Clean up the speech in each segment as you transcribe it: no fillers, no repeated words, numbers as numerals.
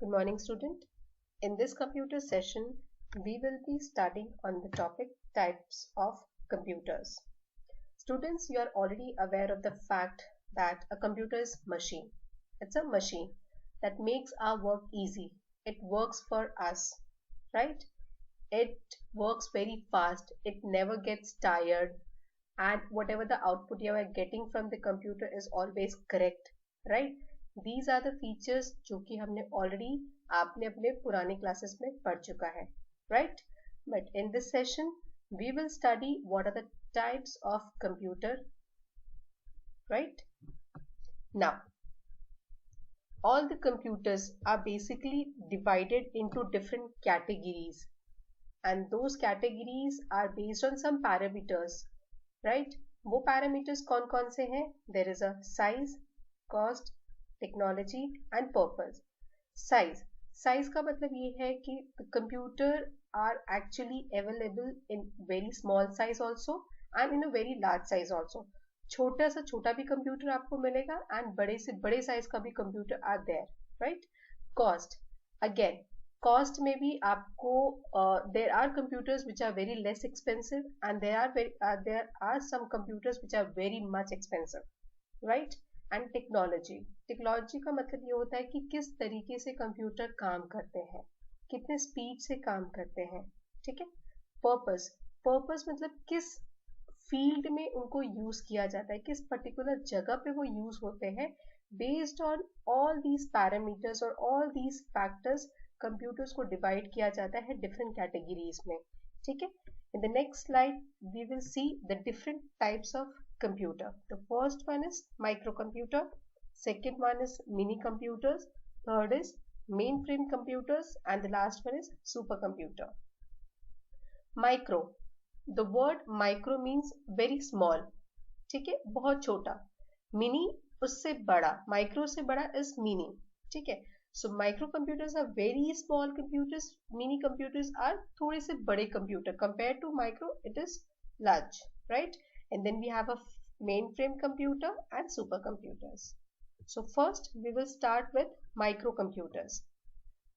Good morning, student. In this computer session, we will be studying on the topic types of computers. Students, you are already aware of the fact that a computer is machine. It's a machine that makes our work easy. It works for us, right? It works very fast. It never gets tired, and whatever the output you are getting from the computer is always correct, right? These are the features जो कि हमने already आपने अपने पुराने classes में पढ़ चुका है, right? But in this session we will study what are the types of computer, right? Now all the computers are basically divided into different categories, and those categories are based on some parameters, right वो parameters कौन कौन से हैं? There is a size, cost, technology and purpose. Size का मतलब ये है कि computer are actually available in very small size also and in a very large size also. छोटा सा छोटा भी कंप्यूटर आपको मिलेगा एंड बड़े से बड़े साइज का भी computer are there, right? Cost, again cost में भी आपको there are computers which are very less expensive and there are some computers which are very much expensive, right? And technology का मतलब ये होता है कि किस तरीके से कंप्यूटर काम करते हैं, कितने स्पीड से काम करते हैं, ठीक है? पर्पस मतलब किस फील्ड में उनको यूज किया जाता है, किस पर्टिकुलर जगह पे वो यूज होते हैं. Based on all these parameters और ऑल दीज फैक्टर्स कंप्यूटर्स को डिवाइड किया जाता है डिफरेंट कैटेगरीज में, ठीक है? In the next slide we will see the different types of computer. The first one is micro computer, second one is mini computers, third is mainframe computers and the last one is super computer. Micro, the word micro means very small, ठीक है, बहुत छोटा. Mini उससे बड़ा, micro से बड़ा is mini, ठीक है? So microcomputers are very small computers. Mini computers are थोड़े से बड़े computer. Compared to micro, it is large, right? And then we have a mainframe computer and supercomputers. So first, we will start with microcomputers.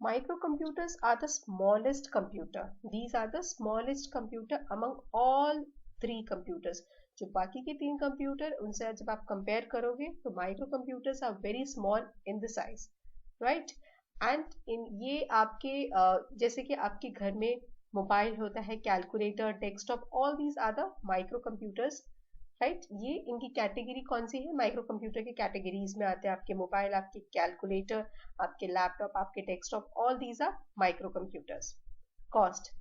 Microcomputers are the smallest computer. These are the smallest computer among all three computers. जो बाकी के तीन computer उनसे जब आप compare करोगे तो microcomputers are very small in the size. Right and in ये आपके जैसे कि आपके घर में मोबाइल होता है, calculator, desktop, all these are the micro computers, right? ये इनकी कैटेगरी कौन सी है? माइक्रो कंप्यूटर की कैटेगरीज में आते हैं आपके मोबाइल, आपके कैलकुलेटर, आपके लैपटॉप, आपके desktop, all these are micro computers. Cost,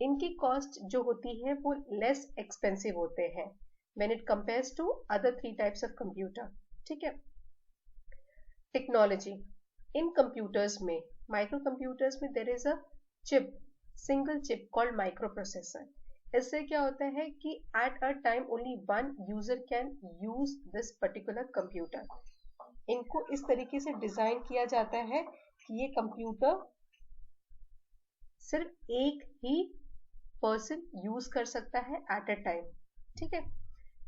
इनकी कॉस्ट जो होती है वो लेस एक्सपेंसिव होते हैं when it compares to other three types of computer, ठीक है? टेक्नोलॉजी, इन कंप्यूटर्स में, माइक्रो कंप्यूटर्स में there is a chip, single chip called micro processor. इससे क्या होता है कि at a time only one user can use this particular computer. इनको इस तरीके से डिजाइन किया जाता है कि ये कंप्यूटर सिर्फ एक ही पर्सन यूज कर सकता है एट अ टाइम, ठीक है?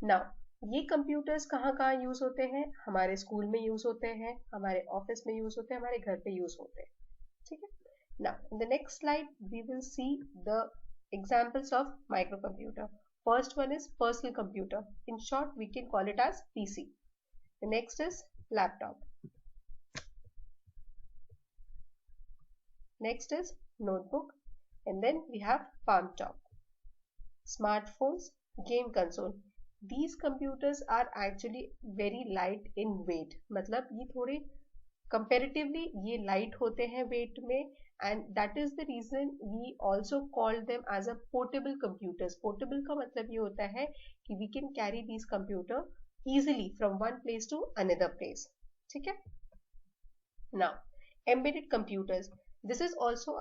नाउ ये कंप्यूटर्स कहाँ कहाँ यूज होते हैं? हमारे स्कूल में यूज होते हैं, हमारे ऑफिस में यूज होते हैं, हमारे घर पे यूज होते हैं, ठीक है? Now in the next slide we will see the examples of micro computer. First one is personal computer, in short we can call it as PC. The next is laptop, next is notebook, and then we have palm top, smartphones, game console. These computers are actually very light in weight. मतलब ये थोड़े comparatively ये light होते हैं weight में, and that is the reason we also call them as a portable computers. Portable का मतलब ये होता है कि we can carry these computer easily from one place to another place, ठीक है? Now embedded computers, this is also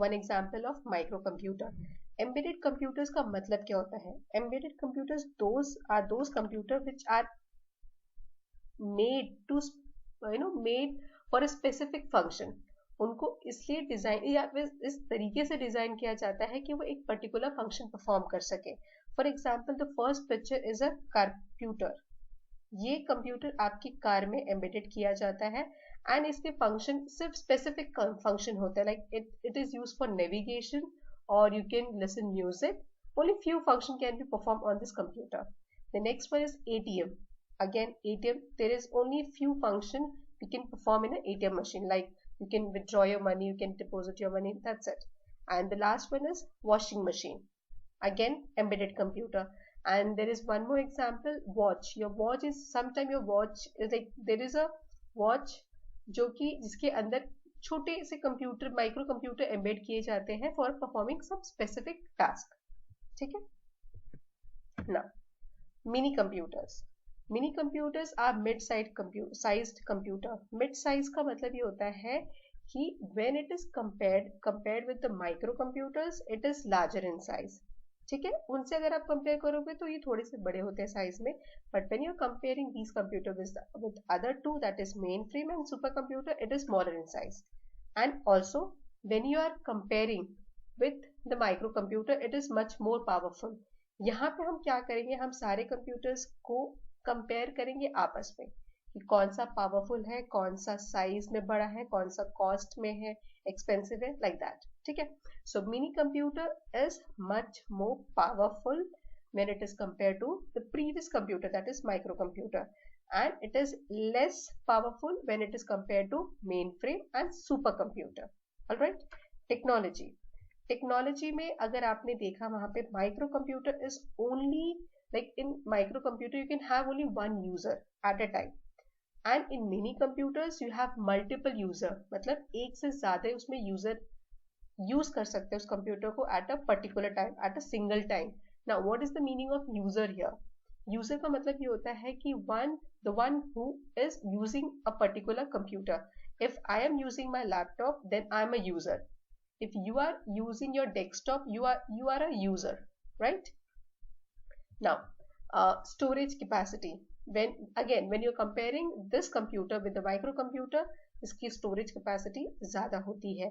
one example of microcomputer. Embedded computers का मतलब क्या होता है? Embedded computers those computer which are made for a specific function. उनको इसलिए design या इस तरीके से डिजाइन किया जाता है कि वो एक पर्टिकुलर फंक्शन परफॉर्म कर सके. For example the first picture is a computer. ये कंप्यूटर आपकी कार में एम्बेडेड किया जाता है एंड इसके फंक्शन सिर्फ स्पेसिफिक फंक्शन होते हैं, like it is use for navigation और you can listen music. Only few function can be performed on this computer. The next one is ATM. Again, ATM, there is only few function we can perform in an ATM machine. Like you can withdraw your money, you can deposit your money, that's it. And the last one is washing machine. Again, embedded computer. And there is one more example, watch. Your watch is, sometime your watch is like, there is a watch जो कि जिसके अंदर छोटे से computer, micro computer embed किए जाते हैं for performing some specific task. ठीक है ना. Mini computers. Mini computers are mid sized computer. Mid size का मतलब ये होता है कि when it is compared with the micro computers it is larger in size. ठीक है, उनसे अगर आप कंपेयर करोगे तो ये थोड़े से बड़े होते हैं साइज में. But when you are comparing these computer with other two, that is mainframe and super computer, it is smaller in size. And also when you are comparing with the microcomputer it is much more powerful. यहाँ पे हम क्या करेंगे, हम सारे computers को compare करेंगे आपस में कि कौन सा पावरफुल है, कौन सा साइज में बड़ा है, कौन सा कॉस्ट में है, एक्सपेंसिव है, लाइक दैट. ठीक है. सो mini computer is much more powerful when it is compared to the previous computer, that is microcomputer, and it is less powerful when it is compared to mainframe and supercomputer. All right. Technology. Technology में अगर आपने देखा वहां पे micro computer is only, like in micro computer you can have only one user eight a time, and in mini computers you have multiple user, मतलब एक से ज्यादा उसमें यूजर यूज कर सकते हैं उस कंप्यूटर को at a particular time, at a single time. Now what is the meaning of user here? User का मतलब ये होता है कि the one who is using a particular computer. If I am using my laptop then I am a user. If you are using your desktop, you are a user, right? Now, storage capacity. When you're comparing this computer with the microcomputer, इसकी storage capacity ज़्यादा होती है.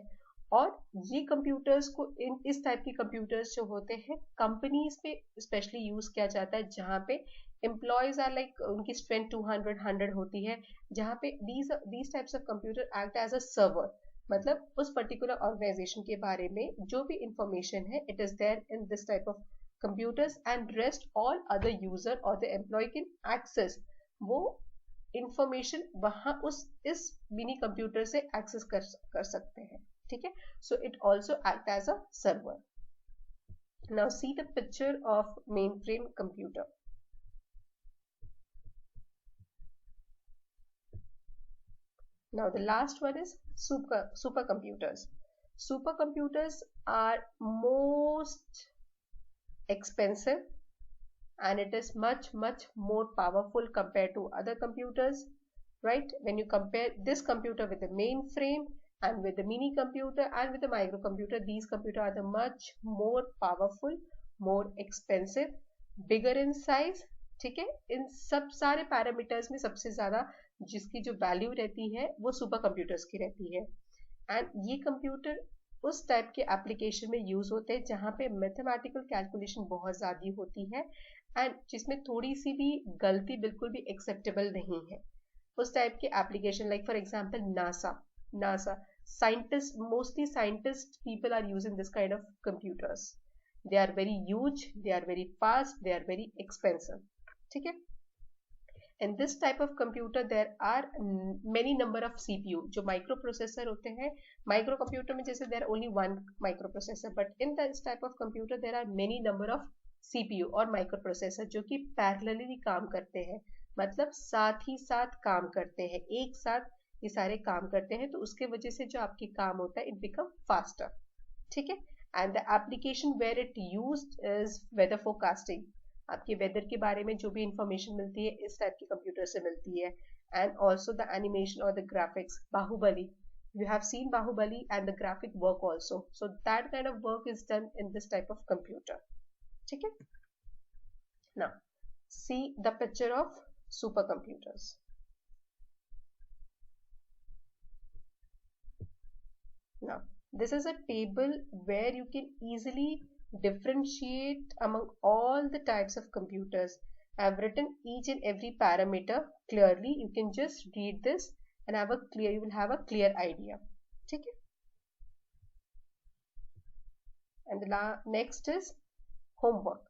और ये computers को, इस type के computers जो होते हैं कंपनीज पे स्पेशली यूज किया जाता है, जहाँ पे एम्प्लॉयज आर लाइक उनकी स्ट्रेंथ 200 होती है, जहाँ पे these types of computer act as a server. मतलब उस पर्टिकुलर ऑर्गेनाइजेशन के बारे में जो भी इंफॉर्मेशन है it is there in this type of computers, and rest all other user और द एम्प्लॉय कैन एक्सेस वो इंफॉर्मेशन वहां इस मिनी कंप्यूटर से एक्सेस कर सकते हैं. ठीक है. So it also act as a server. Now see the picture of mainframe computer. Now the last one is supercomputers. Supercomputers are most expensive and it is much more powerful compared to other computers, right? When you compare this computer with the mainframe and with the mini computer and with the microcomputer, these computers are the much more powerful, more expensive, bigger in size. ठीक है. इन सब सारे parameters में सबसे ज्यादा जिसकी जो value रहती है वो सुपर कंप्यूटर्स की रहती है. एंड ये कंप्यूटर उस टाइप के एप्लीकेशन में यूज होते हैं जहाँ पे मैथमेटिकल कैलकुलेशन बहुत ज्यादा होती है एंड जिसमें थोड़ी सी भी गलती बिल्कुल भी एक्सेप्टेबल नहीं है. उस टाइप के application like for example NASA scientist, mostly scientist people are using this kind of computers. They are very huge, they are very fast, they are very expensive. ठीक है. In this type of computer there are many number of CPU जो micro processor होते हैं. Micro computer में जैसे there are only one micro processor, but in this type of computer there are many number of CPU और micro processor जो कि parallelly काम करते हैं, मतलब साथ ही साथ काम करते हैं, एक साथ ये सारे काम करते हैं. तो उसके वजह से जो आपके काम होता है it become faster. ठीक है. And the application where it used is weather forecasting. आपके वेदर के बारे में जो भी इंफॉर्मेशन मिलती है इस टाइप के कंप्यूटर से मिलती है. एंड ऑल्सो द एनिमेशन और the graphics. Baahubali, you have seen Baahubali and the graphic work also. So that kind of work is done in this type of computer. ठीक है. Now see the picture of super computers. Now this is a table where you can easily differentiate among all the types of computers. I have written each and every parameter clearly. You can just read this and you will have a clear idea. ठीक है? And the next is homework.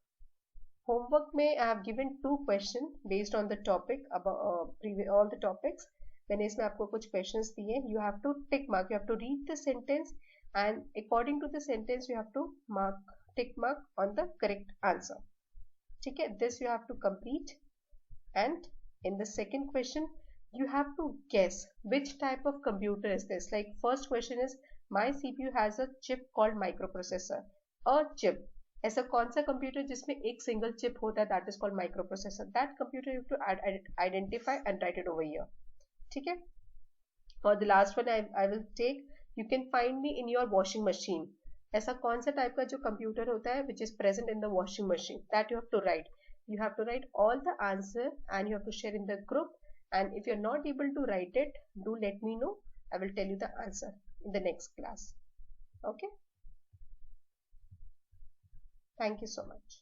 Homework में I have given 2 questions based on the topic about all the topics. मैंने इसमें आपको कुछ questions दिए. You have to tick mark. You have to read the sentence and according to the sentence you have to tick mark on the correct answer. ठीक है? This you have to complete. And in the second question you have to guess which type of computer is this. Like first question is my CPU has a chip called microprocessor. A chip. ऐसा कौन सा computer जिसमें एक single chip होता है, that is called microprocessor. That computer you to identify and write it over here. ठीक है? और the last one I will take, you can find me in your washing machine. ऐसा कौन सा टाइप का जो कंप्यूटर होता है which is present in the washing machine, that you have to write. You have to write all the answer and you have to share in the group, and if you're not able to write it, do let me know. I will tell you the answer in the next class. Okay? Thank you so much.